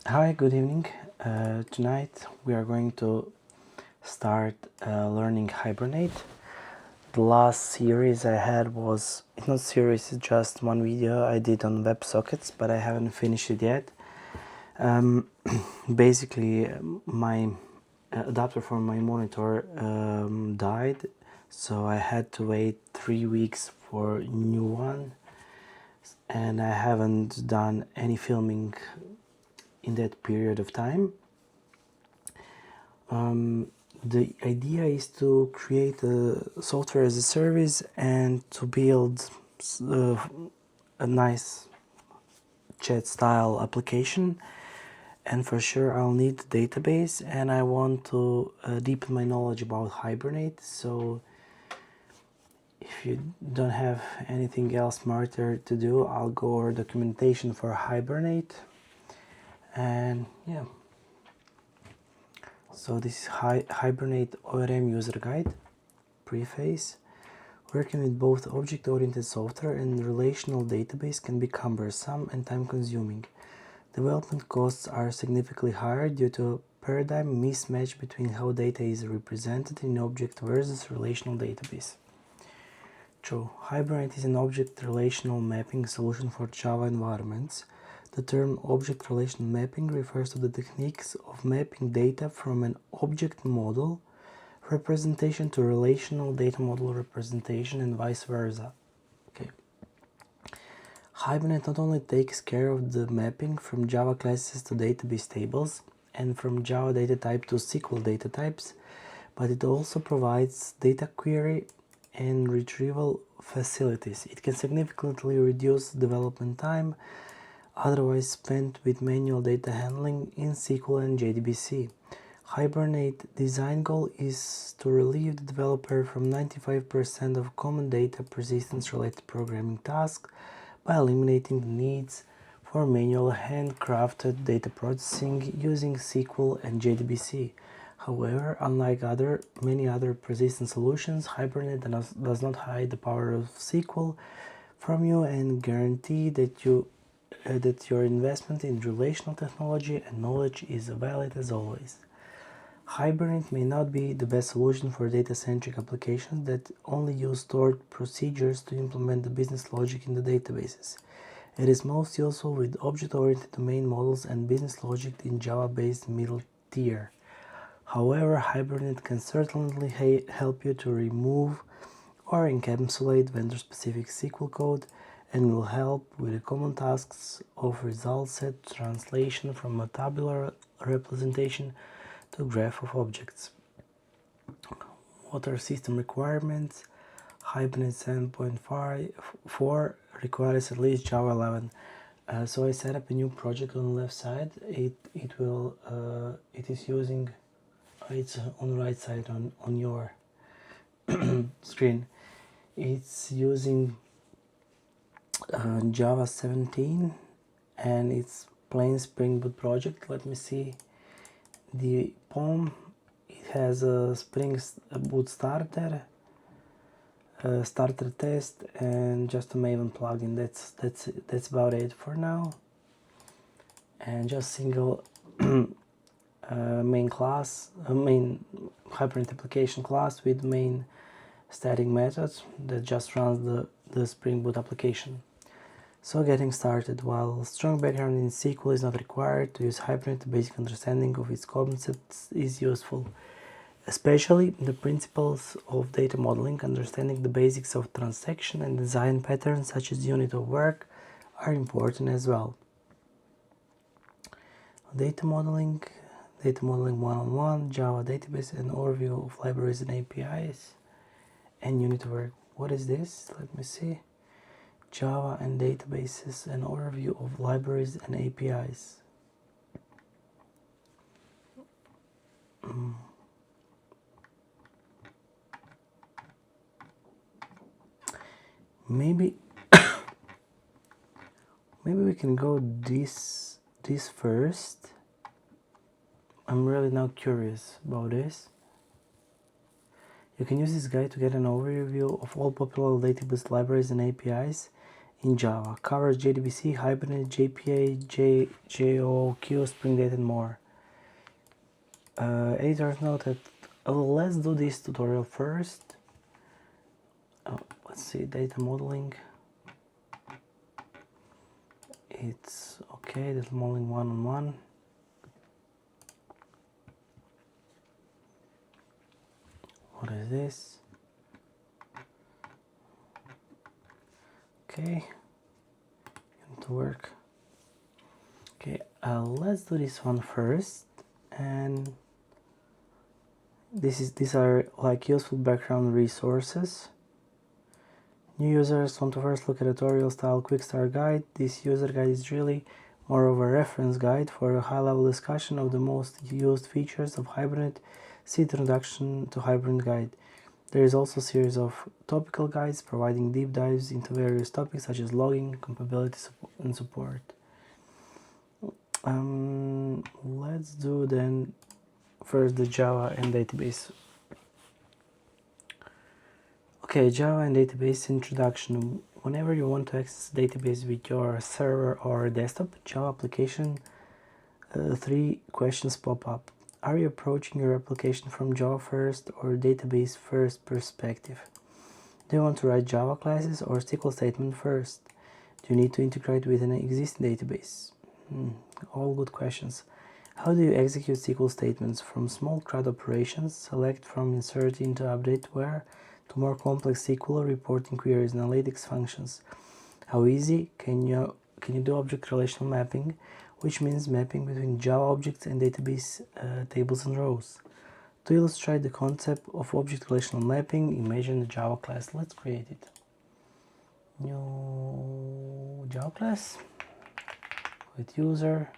Hi, good evening. Tonight we are going to start learning Hibernate. The last series I had was, it's not series, it's just one video I did on WebSockets, but I haven't finished it yet. Basically, my adapter for my monitor died, so I had to wait 3 weeks for a new one, and I haven't done any filming in that period of time. The idea is to create a software as a service and to build uh, a nice chat style application, and for sure I'll need the database, and I want to deepen my knowledge about Hibernate. So if you don't have anything else smarter to do, I'll go over documentation for Hibernate. And yeah, so this is Hibernate ORM user guide. Preface. Working with both object-oriented software and relational database can be cumbersome and time-consuming. Development costs are significantly higher due to a paradigm mismatch between how data is represented in object versus relational database. True, Hibernate is an object relational mapping solution for Java environments. The term object relational mapping refers to the techniques of mapping data from an object model representation to relational data model representation and vice versa. Okay. Hibernate not only takes care of the mapping from Java classes to database tables and from Java data type to SQL data types, but it also provides data query and retrieval facilities. It can significantly reduce development time otherwise spent with manual data handling in SQL and JDBC. Hibernate design goal is to relieve the developer from 95% of common data persistence related programming tasks by eliminating the needs for manual handcrafted data processing using SQL and JDBC. However, unlike many other persistent solutions, Hibernate does not hide the power of SQL from you and guarantee that your investment in relational technology and knowledge is valid as always. Hibernate may not be the best solution for data-centric applications that only use stored procedures to implement the business logic in the databases. It is most useful with object-oriented domain models and business logic in Java-based middle tier. However, Hibernate can certainly help you to remove or encapsulate vendor-specific SQL code and will help with the common tasks of result set translation from a tabular representation to graph of objects. What are system requirements? Hibernate 7.4 requires at least Java 11. So I set up a new project on the left side. It is using, it's on the right side on your screen. It's using Java 17 and it's plain Spring Boot project. Let me see the POM. It has a Spring Boot starter, a starter test, and just a Maven plugin. That's about it for now. And just single main class, main Hibernate application class with main static methods that just runs the Spring Boot application. So getting started, while strong background in SQL is not required to use Hibernate, the basic understanding of its concepts is useful. Especially the principles of data modeling, understanding the basics of transaction and design patterns such as unit of work are important as well. Data modeling 101, Java database, and overview of libraries and APIs, and unit of work. What is this? Let me see. Java and databases, an overview of libraries and APIs. Maybe we can go this first. I'm really now curious about this. You can use this guide to get an overview of all popular database libraries and APIs in Java. Covers JDBC, Hibernate, JPA, JOQ, Spring Data, and more. Editor's note. Let's do this tutorial first. Let's see, data modeling. It's okay, data modeling one-on-one. What is this? Okay, to work. Okay, let's do this one first, and these are like useful background resources. New users want to first look at tutorial style quick start guide. This user guide is really more of a reference guide for a high-level discussion of the most used features of Hibernate. See the introduction to Hibernate guide. There is also a series of topical guides providing deep dives into various topics such as logging, compatibility, and support. Let's do then first the Java and database. Okay, Java and database introduction. Whenever you want to access a database with your server or desktop, Java application, 3 questions pop up. Are you approaching your application from Java first or database first perspective? Do you want to write Java classes or SQL statement first? Do you need to integrate with an existing database? All good questions. How do you execute SQL statements from small CRUD operations, select from insert into update where, to more complex SQL reporting queries and analytics functions? How easy can you do object relational mapping, which means mapping between Java objects and database tables and rows? To illustrate the concept of object relational mapping, imagine a Java class. Let's create it. New Java class with user,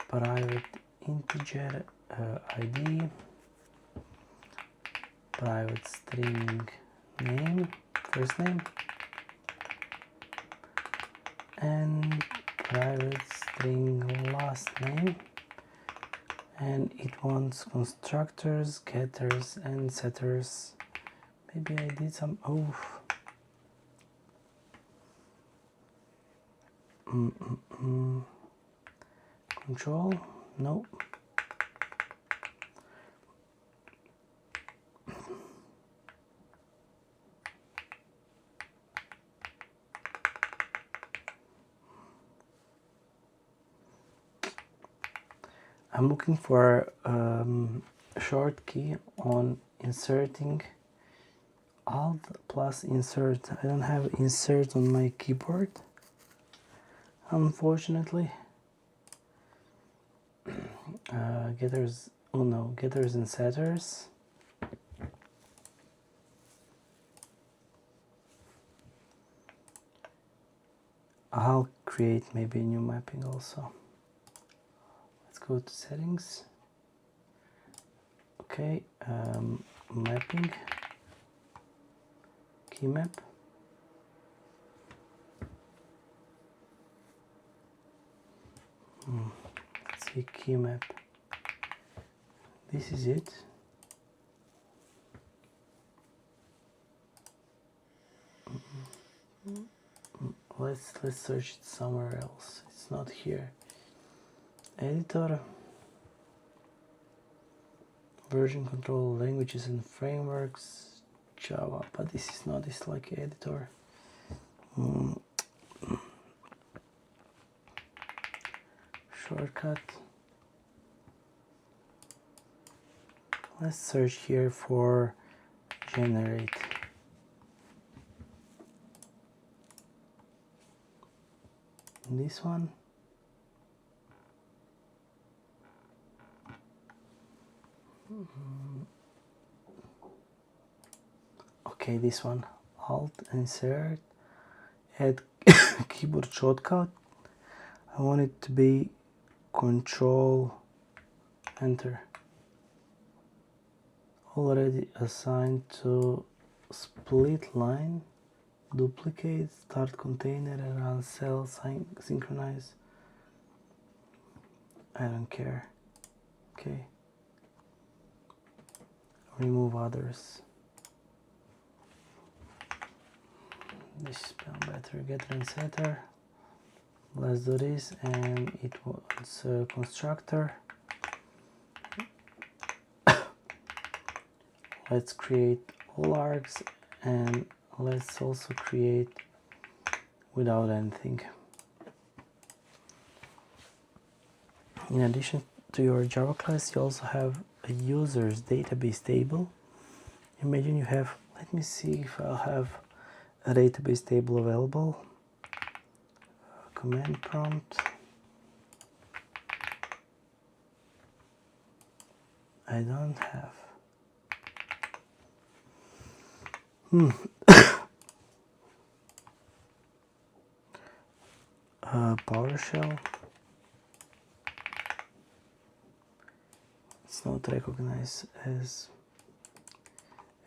private integer ID, private string name, first name, and private string last name, and it wants constructors, getters, and setters. Maybe I did some control, no. I'm looking for a short key on inserting. Alt plus insert. I don't have insert on my keyboard, unfortunately. Getters, oh no, getters and setters. I'll create maybe a new mapping also. Let's go to settings. Okay, mapping, key map. Let's see, key map. This is it. Let's search it somewhere else. It's not here. Editor, version control, languages and frameworks, Java, but this is not, it's like editor. Shortcut. Let's search here for generate. This one. Okay, this one. Alt, insert, add keyboard shortcut. I want it to be Control, Enter. Already assigned to split line, duplicate, start container, and run cell, synchronize. I don't care. Okay. Remove others. this is better, getter and setter. Let's do this, and it was a constructor. Let's create all args, and let's also create without anything. In addition to your Java class, you also have a users database table. Imagine you have, let me see if I'll have a database table available. Command prompt. I don't have. PowerShell. It's not recognized as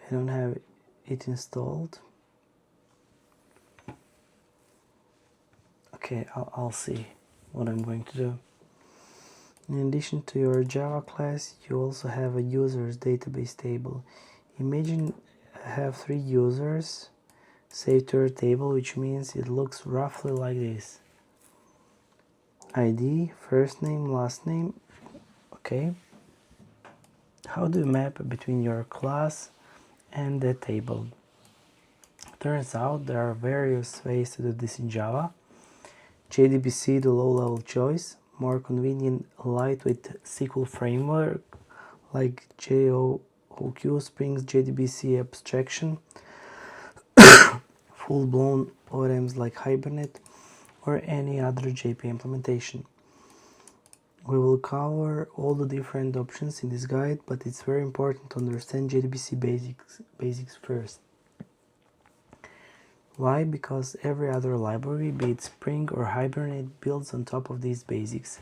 I don't have it installed. Okay, I'll see what I'm going to do. In addition to your Java class, you also have a users database table. Imagine I have 3 users saved to your table, which means it looks roughly like this. ID, first name, last name. Okay. How do you map between your class and the table? Turns out there are various ways to do this in Java. JDBC, the low-level choice, more convenient lightweight SQL framework like JOOQ Spring's JDBC abstraction, full-blown ORMs like Hibernate, or any other JP implementation. We will cover all the different options in this guide, but it's very important to understand JDBC basics first. Why? Because every other library, be it Spring or Hibernate, builds on top of these basics.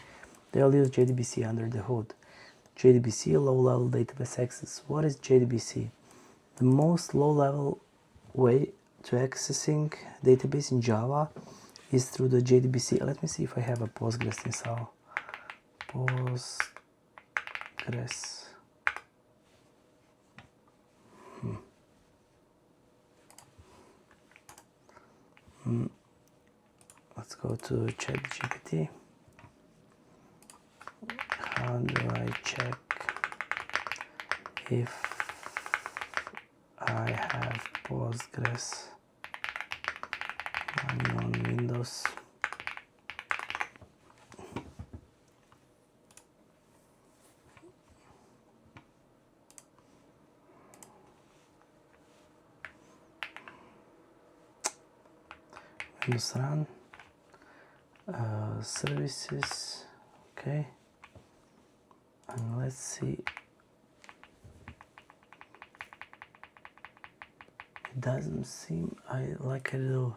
They'll use JDBC under the hood. JDBC, low-level database access. What is JDBC? The most low-level way to accessing database in Java is through the JDBC. Let me see if I have a Postgres installed. Postgres. Let's go to ChatGPT. How do I check if I have Postgres on Windows? Windows run, services, okay, and let's see. It doesn't seem like I do.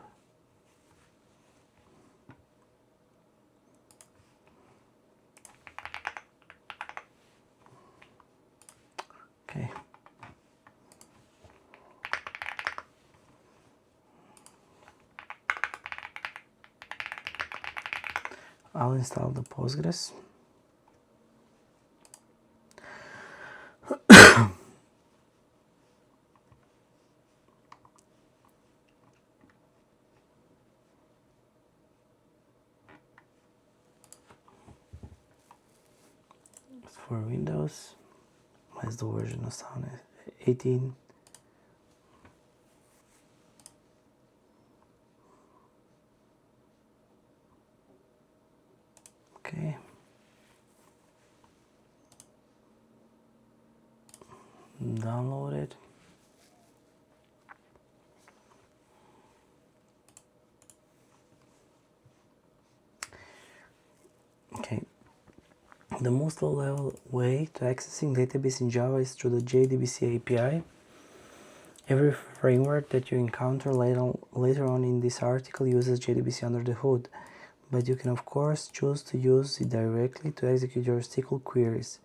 Okay. I'll install the Postgres. For Windows, let's do version of sound 18. Okay. Download it. Okay. The most low-level way to accessing database in Java is through the JDBC API. Every framework that you encounter later on in this article uses JDBC under the hood, but you can of course choose to use it directly to execute your SQL queries.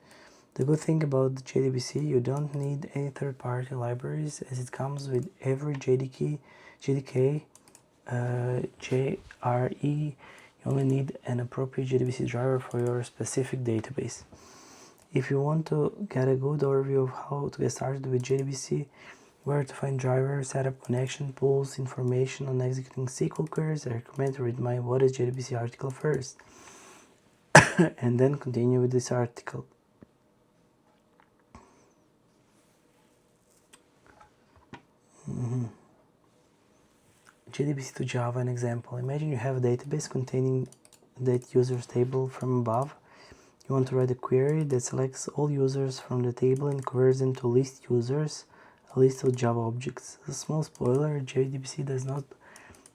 The good thing about the JDBC, you don't need any third-party libraries, as it comes with every JDK, JRE. You only need an appropriate JDBC driver for your specific database. If you want to get a good overview of how to get started with JDBC, Where to find driver, setup connection pools, information on executing SQL queries. I recommend to read my What is JDBC article first and then continue with this article. JDBC to Java, an example. Imagine you have a database containing that users table from above. You want to write a query that selects all users from the table and converts them to list users, a list of Java objects. A small spoiler, JDBC does not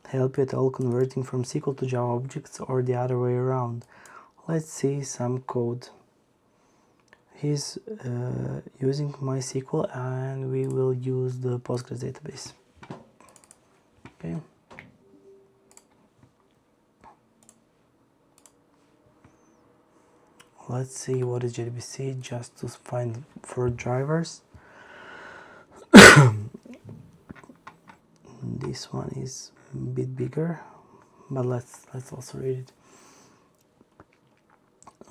help you at all converting from SQL to Java objects or the other way around. Let's see some code. He's using MySQL and we will use the Postgres database. Okay. Let's see what is JDBC just to find for drivers. This one is a bit bigger, but let's also read it.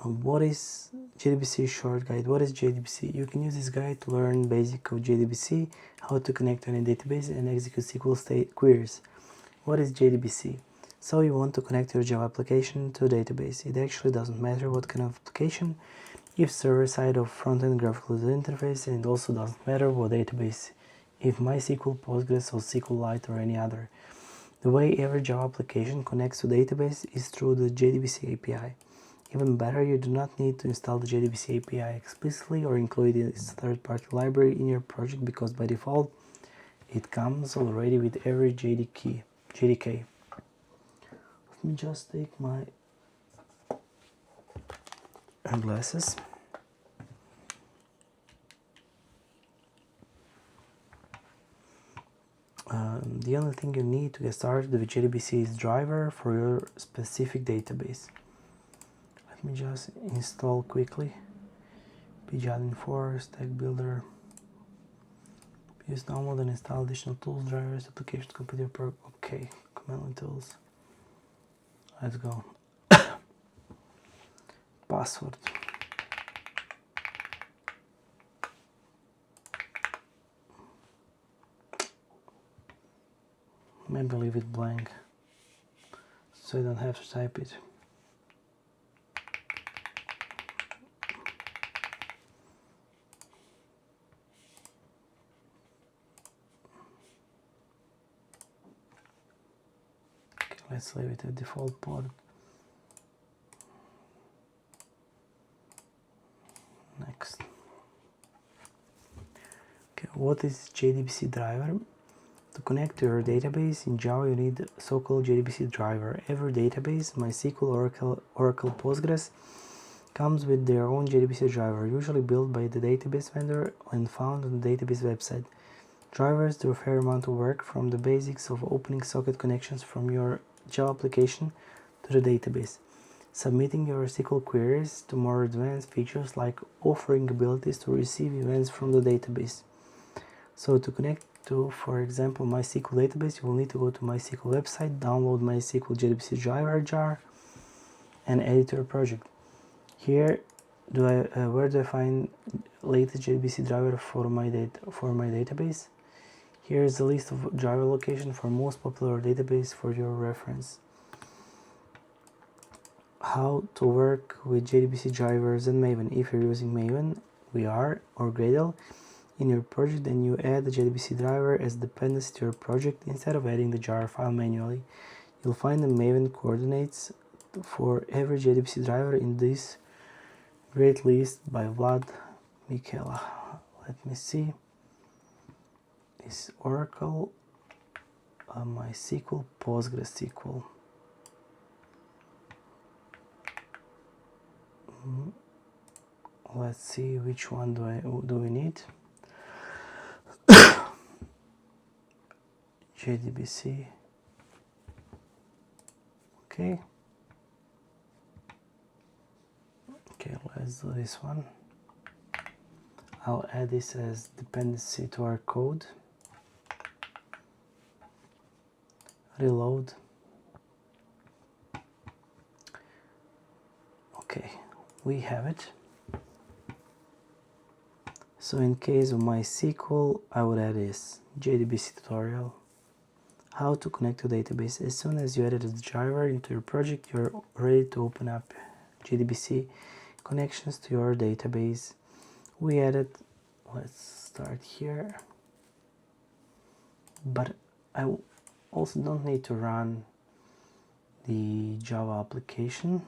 What is JDBC short guide? What is JDBC? You can use this guide to learn basic of JDBC, how to connect to any database and execute SQL state queries. What is JDBC? So you want to connect your Java application to a database. It actually doesn't matter what kind of application, if server-side or front-end graphical user interface, and it also doesn't matter what database, if MySQL, Postgres or SQLite or any other. The way every Java application connects to database is through the JDBC API. Even better, you do not need to install the JDBC API explicitly or include its third-party library in your project because by default it comes already with every JDK. Let me just take my glasses. The only thing you need to get started with JDBC is driver for your specific database. Let me just install quickly. pgadmin4, stack builder. Use download and install additional tools, drivers, applications, computer program. Okay, command line tools. Let's go. Password. Maybe leave it blank so you don't have to type it. Okay, let's leave it at default port. Next. Okay, what is JDBC driver? To connect to your database in Java, you need so-called JDBC driver. Every database, MySQL, Oracle, Postgres, comes with their own JDBC driver, usually built by the database vendor and found on the database website. Drivers do a fair amount of work, from the basics of opening socket connections from your Java application to the database, submitting your SQL queries, to more advanced features like offering abilities to receive events from the database. So to connect to, for example, MySQL database, you will need to go to MySQL website, download MySQL JDBC driver jar, and add it to your project. Here, where do I find latest JDBC driver for my database? Here is the list of driver location for most popular database for your reference. How to work with JDBC drivers and Maven. If you're using Maven, or Gradle in your project, then you add the JDBC driver as dependency to your project instead of adding the jar file manually. You'll find the Maven coordinates for every JDBC driver in this great list by Vlad Mikela. Let me see. This Oracle, MySQL, PostgreSQL. Let's see which one do we need. JDBC. Okay, let's do this one. I'll add this as dependency to our code. Reload. Okay, we have it. So in case of MySQL, I would add this JDBC tutorial. How to connect to database. As soon as you added the driver into your project, you're ready to open up JDBC connections to your database. We added, let's start here, but I also don't need to run the Java application,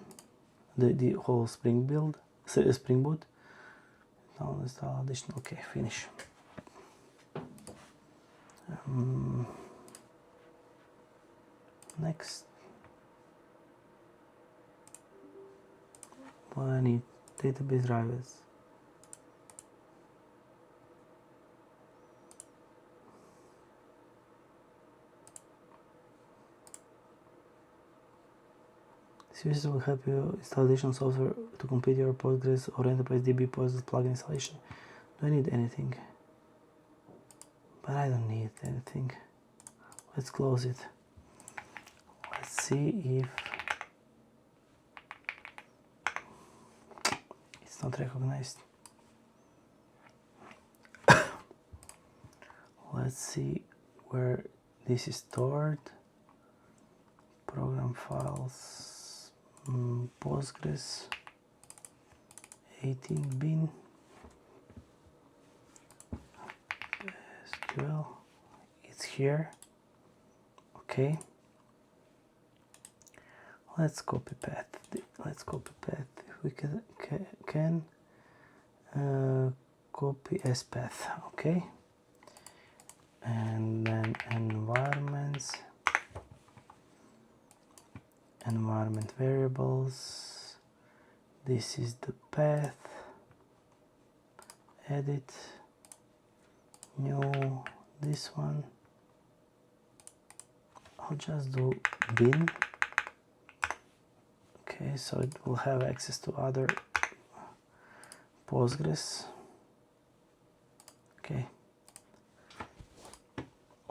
the whole Spring build, Spring Boot. Now install additional, okay, finish. Next, well, I need database drivers. This will help you install additional software to complete your Postgres or Enterprise DB Postgres plugin installation. Do I need anything? But I don't need anything. Let's close it. Let's see if it's not recognized. Let's see where this is stored. Program files, Postgres 18 bin, SQL, it's here. Okay, let's copy path. If we can copy as path. Okay, and then environment variables. This is the path. Edit, new, this one. I'll just do bin. Okay, so it will have access to other Postgres. Okay,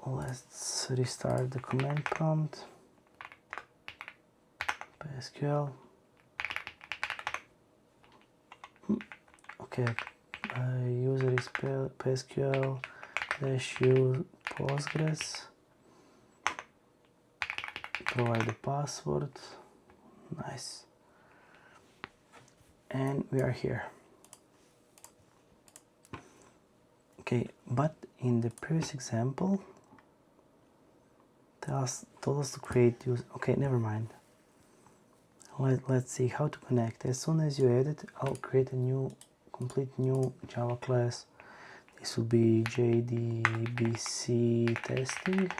let's restart the command prompt. SQL. Okay, user is PSQL -u Postgres. Provide the password. Nice. And we are here. Okay, but in the previous example, told us to create use. Okay, never mind. Let's see how to connect. As soon as you edit, I'll create a complete new Java class. This will be JDBC testing,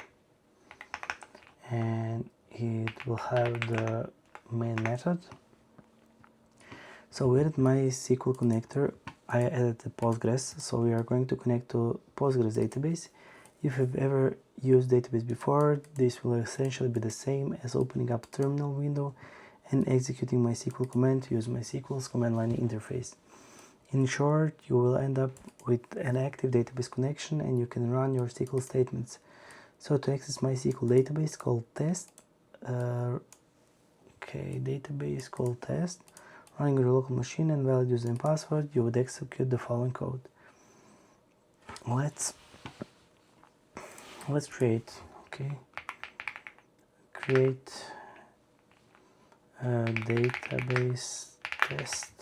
and it will have the main method. So we added MySQL connector. I added the Postgres, so we are going to connect to Postgres database. If you've ever used database before, this will essentially be the same as opening up a terminal window and executing MySQL command to use MySQL's command line interface. In short, you will end up with an active database connection and you can run your SQL statements. So to access MySQL database called test, database called test, running your local machine and valid username and password, you would execute the following code. Let's create, create database test,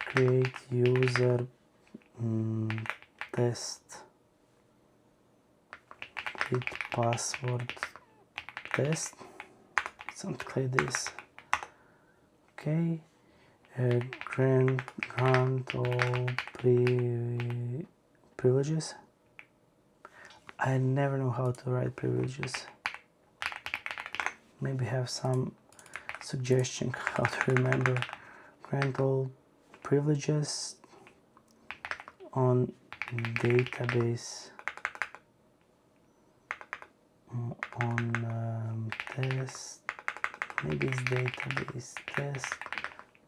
create user test with password test, something like this. Okay, grant all privileges. I never know how to write privileges. Maybe have some suggestion how to remember. Grant all privileges on database on test. Maybe it's database test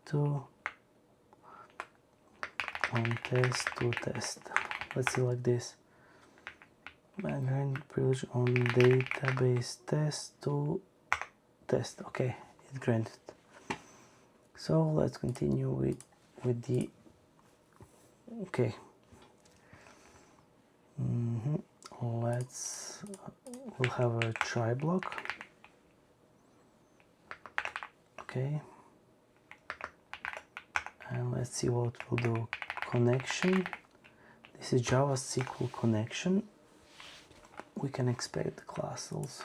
to on test to test. Let's see like this. Grant privilege on database test to test. Okay, it's granted. So let's continue with the Okay. We'll have a try block. Okay. And let's see what we'll do. Connection. This is Java SQL connection. We can expect the class also.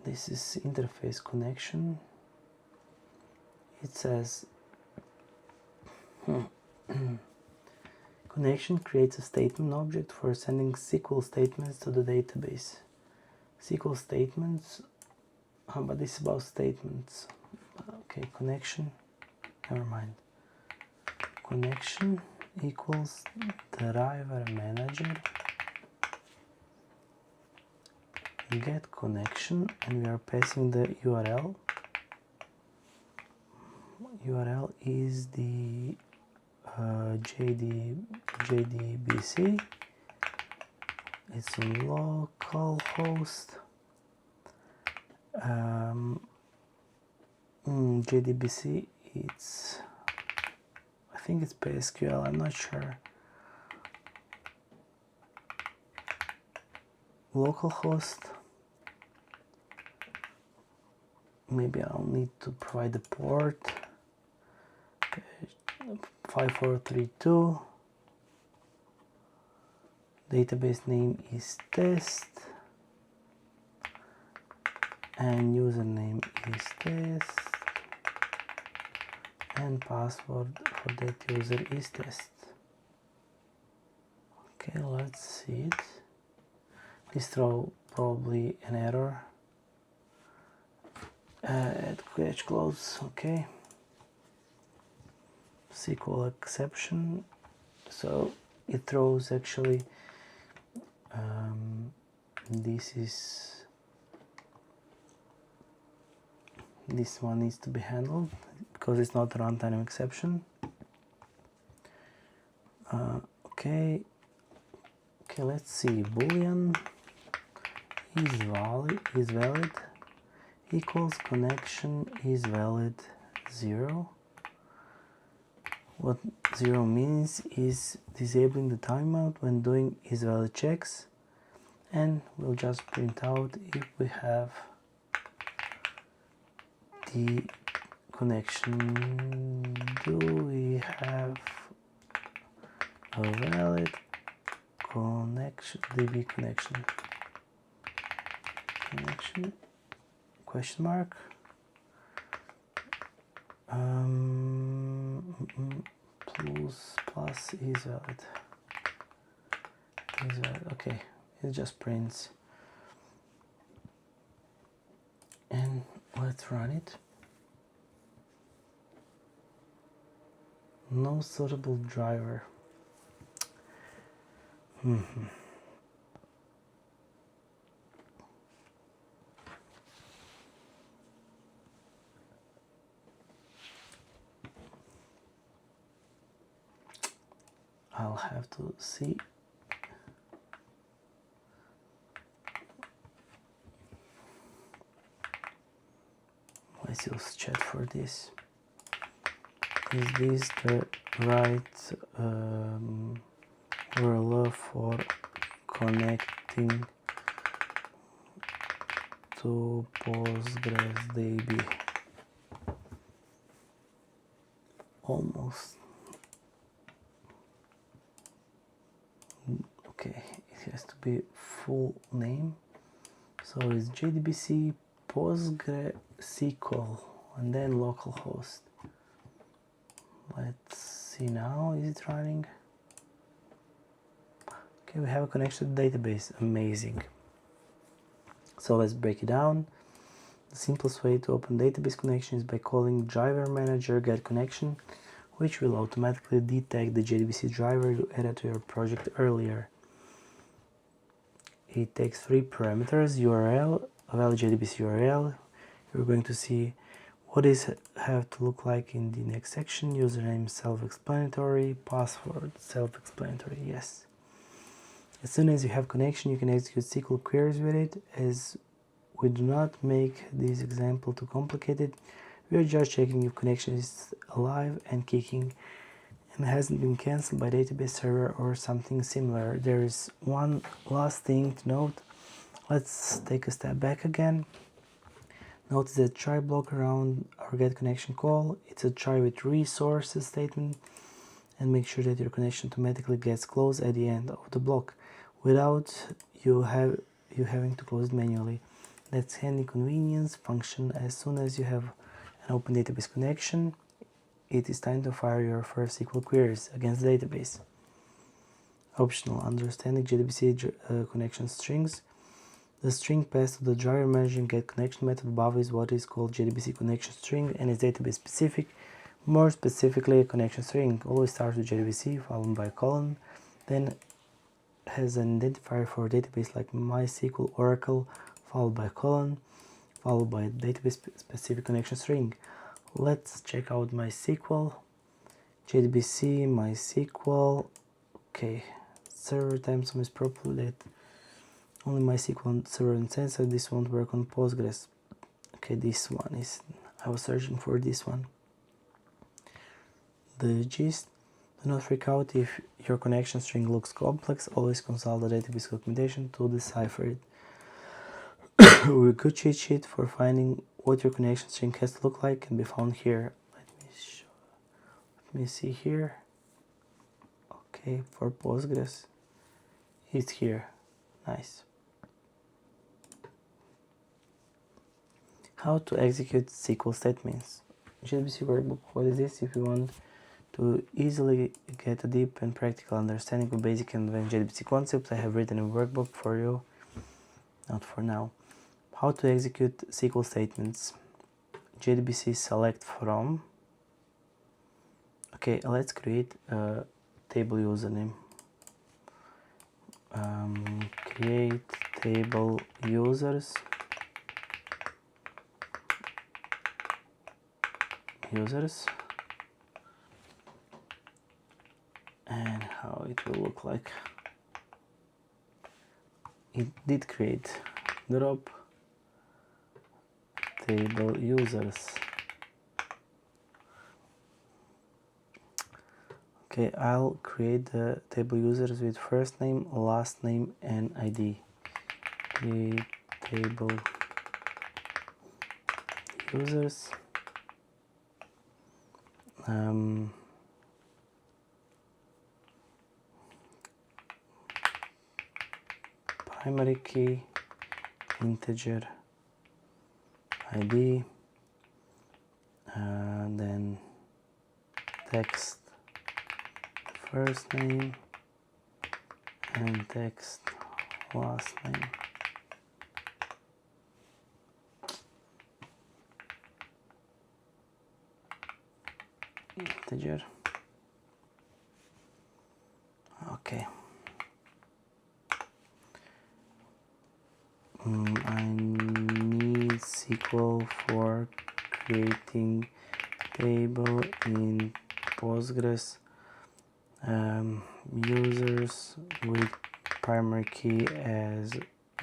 This is interface connection. It says connection creates a statement object for sending SQL statements to the database. SQL statements, but this is about statements. Okay, connection, never mind. Connection equals driver manager get connection, and we are passing the URL. URL is the JDBC. It's a local host. JDBC, I think it's PSQL, I'm not sure. Localhost, maybe I'll need to provide the port. 5432. Database name is test and username is test and password for that user is test. Okay, let's see it. Please throw probably an error. Add catch close. Okay. SQL exception. So it throws actually. This one needs to be handled because it's not a runtime exception. Okay, let's see. Boolean is valid equals connection is valid 0. What 0 means is disabling the timeout when doing is valid checks, and we'll just print out if we have the connection. Do we have a valid connection? DB connection question mark. Plus is valid. Okay, it just prints, and let's run it. No suitable driver. I'll have to see. Let's use chat for this. Is this the right URL for connecting to PostgreSDB? Almost. Okay, it has to be full name. So it's JDBC PostgreSQL and then localhost. Let's see now, is it running? Okay, we have a connection to the database. Amazing. So let's break it down. The simplest way to open database connection is by calling driver manager get connection, which will automatically detect the JDBC driver you added to your project earlier. It takes 3 parameters: URL, a valid JDBC URL. You're going to see what is have to look like in the next section. Username self-explanatory, password self-explanatory. Yes. As soon as you have connection, you can execute SQL queries with it. As we do not make this example too complicated, we are just checking if connection is alive and kicking, and hasn't been cancelled by database server or something similar. There is one last thing to note. Let's take a step back again. Notice that try block around our get connection call. It's a try with resources statement, and make sure that your connection automatically gets closed at the end of the block without you having to close it manually. That's handy convenience function. As soon as you have an open database connection, it is time to fire your first SQL queries against the database. Optional: understanding JDBC connection strings. The string passed to the driver managing get connection method above is what is called JDBC connection string and is database specific. More specifically, a connection string always starts with JDBC followed by a colon, then has an identifier for a database like MySQL, Oracle, followed by a colon, followed by a database specific connection string. Let's check out MySQL, JDBC, MySQL. Okay, server time zone is populated. Only MySQL server instance, so this won't work on Postgres. Okay, this one is, I was searching for this one. The gist: do not freak out if your connection string looks complex. Always consult the database documentation to decipher it. A good cheat sheet for finding what your connection string has to look like can be found here. Let me see here. Okay, for Postgres, it's here. Nice. How to execute SQL statements. JDBC workbook. What is this? If you want to easily get a deep and practical understanding of basic and advanced JDBC concepts, I have written a workbook for you. Not for now. How to execute SQL statements. JDBC select from. Okay, let's create a table username. Create table users. And how it will look like. It did create drop table users. Okay, I'll create the table users with first name, last name, and ID. Create table users. Primary key, integer, ID, then text first name and text last name. Integer. Okay. I need SQL for creating table in Postgres. Users with primary key as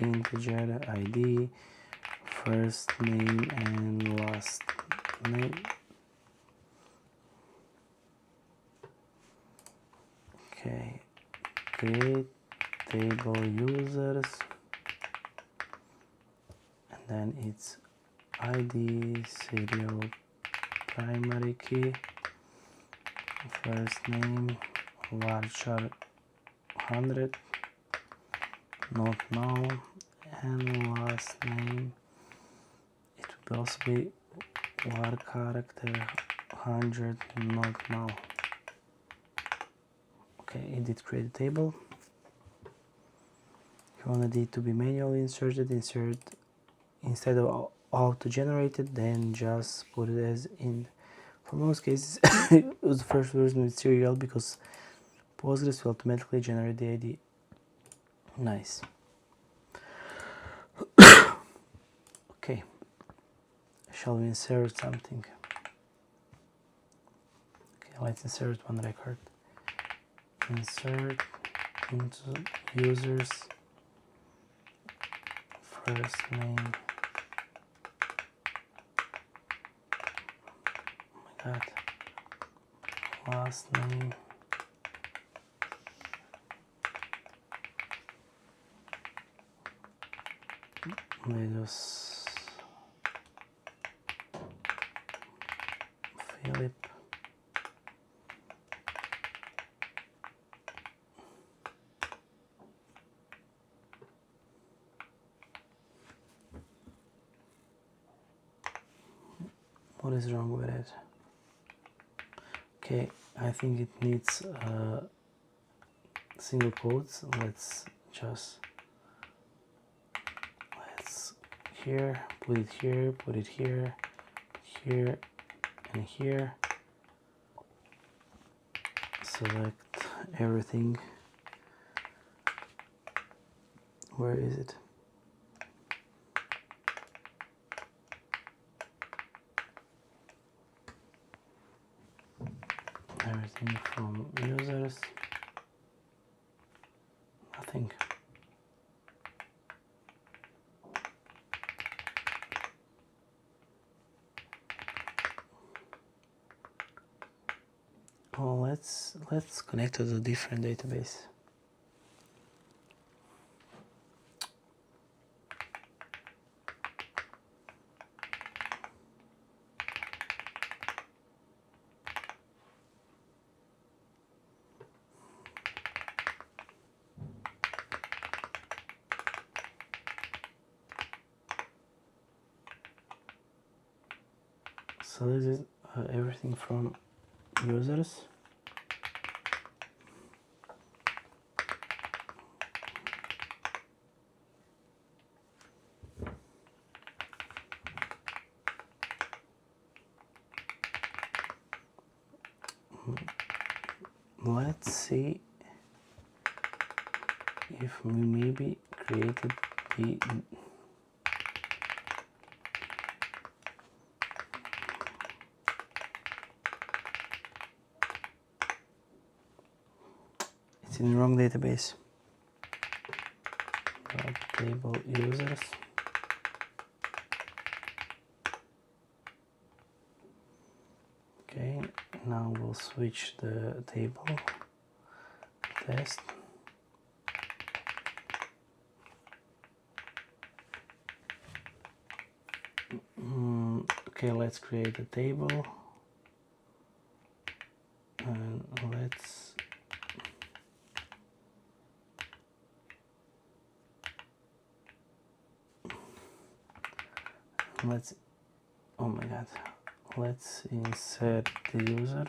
integer, ID, first name and last name. Okay, create table users, and then it's ID, serial primary key, first name varchar 100, not null, and last name, it will also be var character 100, not null. Okay, it did create a table. If you want it to be manually inserted, insert instead of auto-generated, then just put it as in. For most cases, use the first version with serial because Postgres will automatically generate the ID. Nice. Okay, shall we insert something? Okay, let's insert one record. Insert into users first name. Oh my god. last name, Linus Philip. What is wrong with it? Okay, I think it needs single quotes. Let's here, put it here, put it here, here, and here. Select everything. Where is it? Everything from users. Nothing. Well, let's connect to the different database. So this is everything from users. Let's see if we maybe created the it's in the wrong database. Table users. Okay, now we'll switch the table test. Okay, let's create a table and let's oh my god, let's insert the user.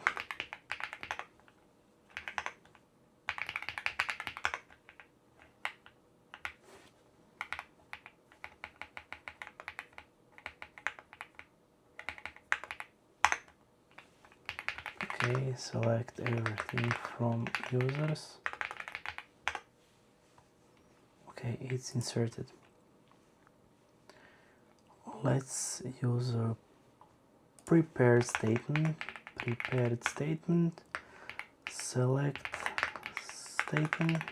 Okay, select everything from users. Okay, it's inserted. Let's use a prepared statement. Select statement.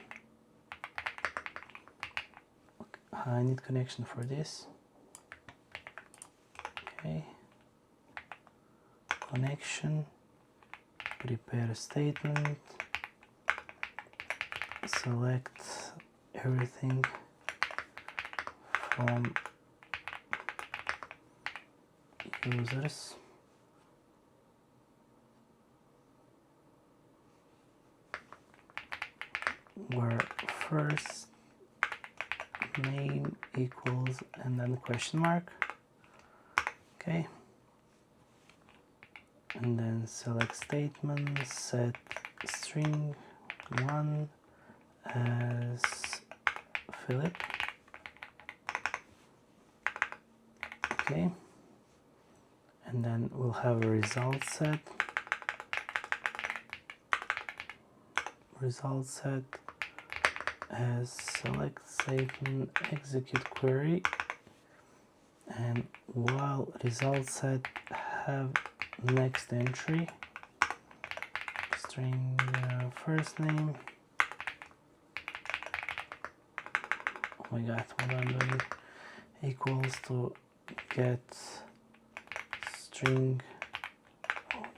Okay, I need connection for this. Okay, connection, prepare statement, select everything from users. Where first name equals and then question mark. Okay, and then select statement, set string 1 as Philip. Okay, and then we'll have a result set as select statement execute query, and while result set have next entry string first name. Oh my god, what I'm doing, equals to get string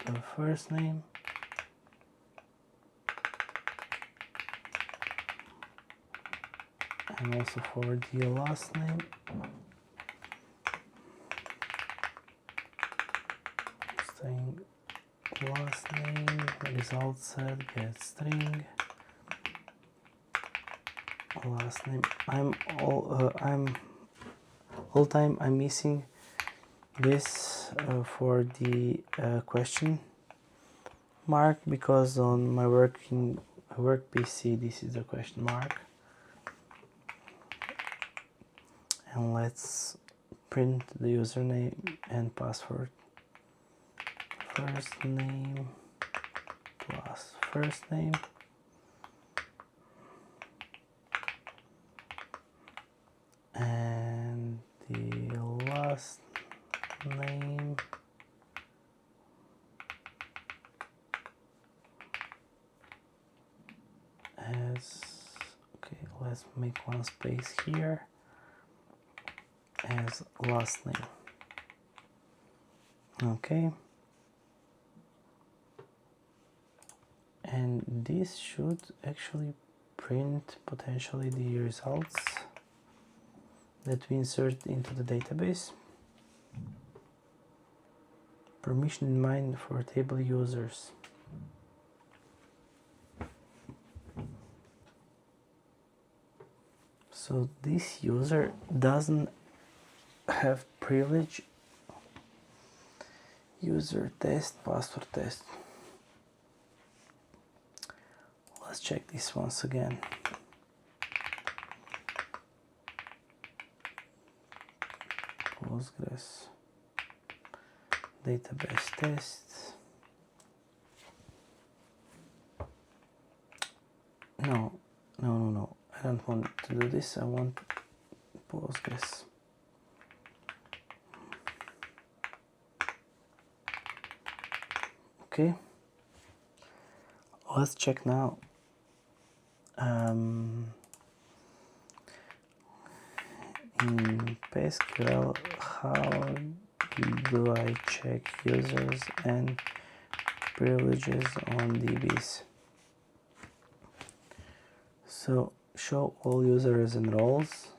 of the first name and also for the last name. String last name, result set, get string, last name. I'm all time I'm missing this for the question mark, because on my work PC this is the question mark. And let's print the username and password. First name plus first name, and the last name as, okay, let's make one space here, as last name. Okay, and this should actually print potentially the results that we insert into the database. Permission in mind for table users. So this user doesn't have privilege. User test, password test. Let's check this once again. Postgres database test. No, I don't want to do this. I want Postgres. Okay, let's check now. In PSQL, how do I check users and privileges on DBs? So show all users and roles.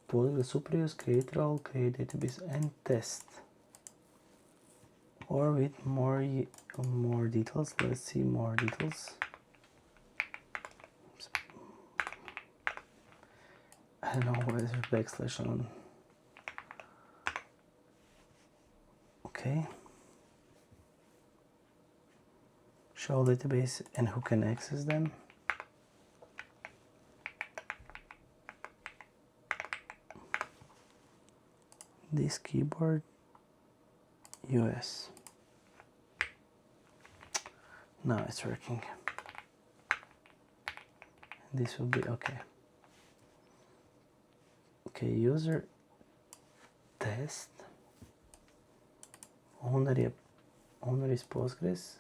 Postgres superuse, create role, create database, and test. Or with more details. Let's see more details. I don't know why there's backslash on. Okay. Show database and who can access them. This keyboard US. Now it's working. This will be okay. Okay, user test. Owner is Postgres.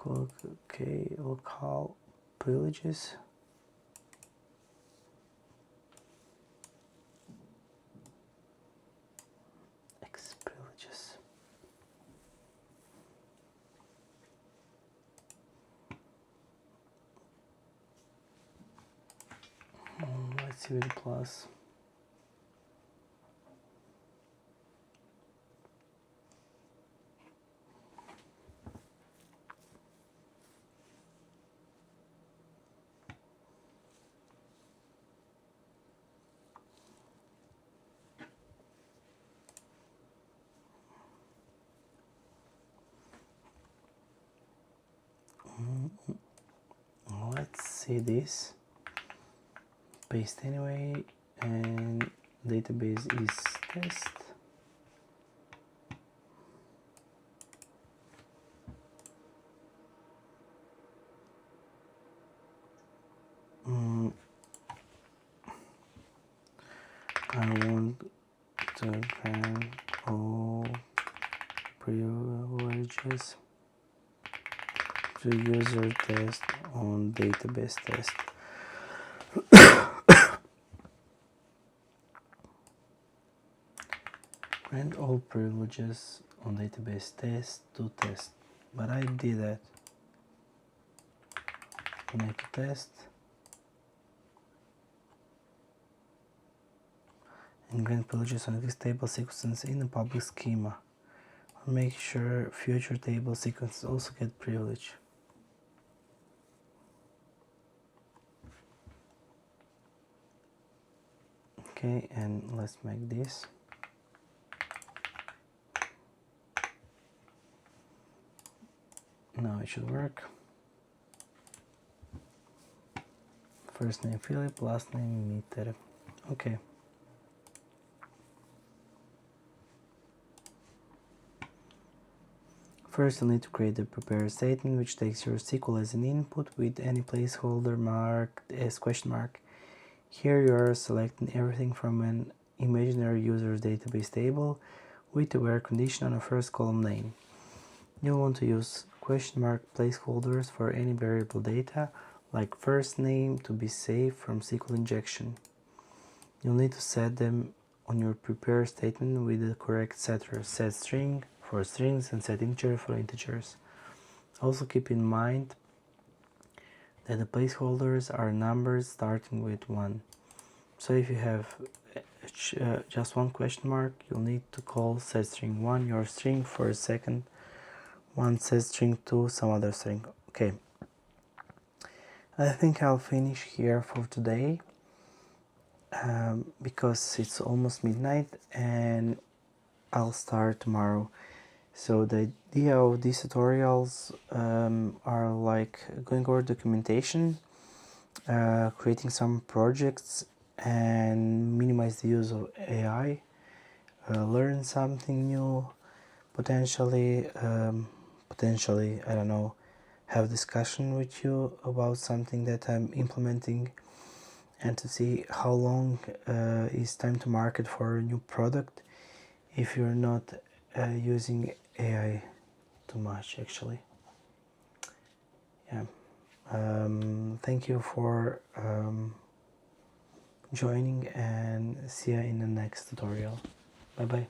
Okay, local privileges. X privileges. Let's see with the plus. Let's see this. Paste anyway, and database is test. I want to grant all privileges to user test on database test. Grant all privileges on database test to test, but I did that. Make a test and grant privileges on this table sequences in a public schema. Make sure future table sequences also get privilege. Okay, and let's make this. Now it should work. First name Philip, last name Mitter. Okay. First, you'll need to create the prepare statement, which takes your SQL as an input with any placeholder marked as question mark. Here you are selecting everything from an imaginary user's database table with a where condition on a first column name. You'll want to use question mark placeholders for any variable data, like first name, to be safe from SQL injection. You'll need to set them on your prepare statement with the correct setter, set string for strings and set integer for integers. Also keep in mind that the placeholders are numbers starting with 1. So if you have just one question mark, you'll need to call setString1 your string for a second one setString2 some other string. Okay, I think I'll finish here for today because it's almost midnight and I'll start tomorrow. So the idea of these tutorials are like going over documentation, creating some projects and minimize the use of AI, learn something new, potentially, I don't know, have discussion with you about something that I'm implementing, and to see how long is time to market for a new product if you're not using AI too much, actually. Yeah. Thank you for joining and see you in the next tutorial. Bye bye.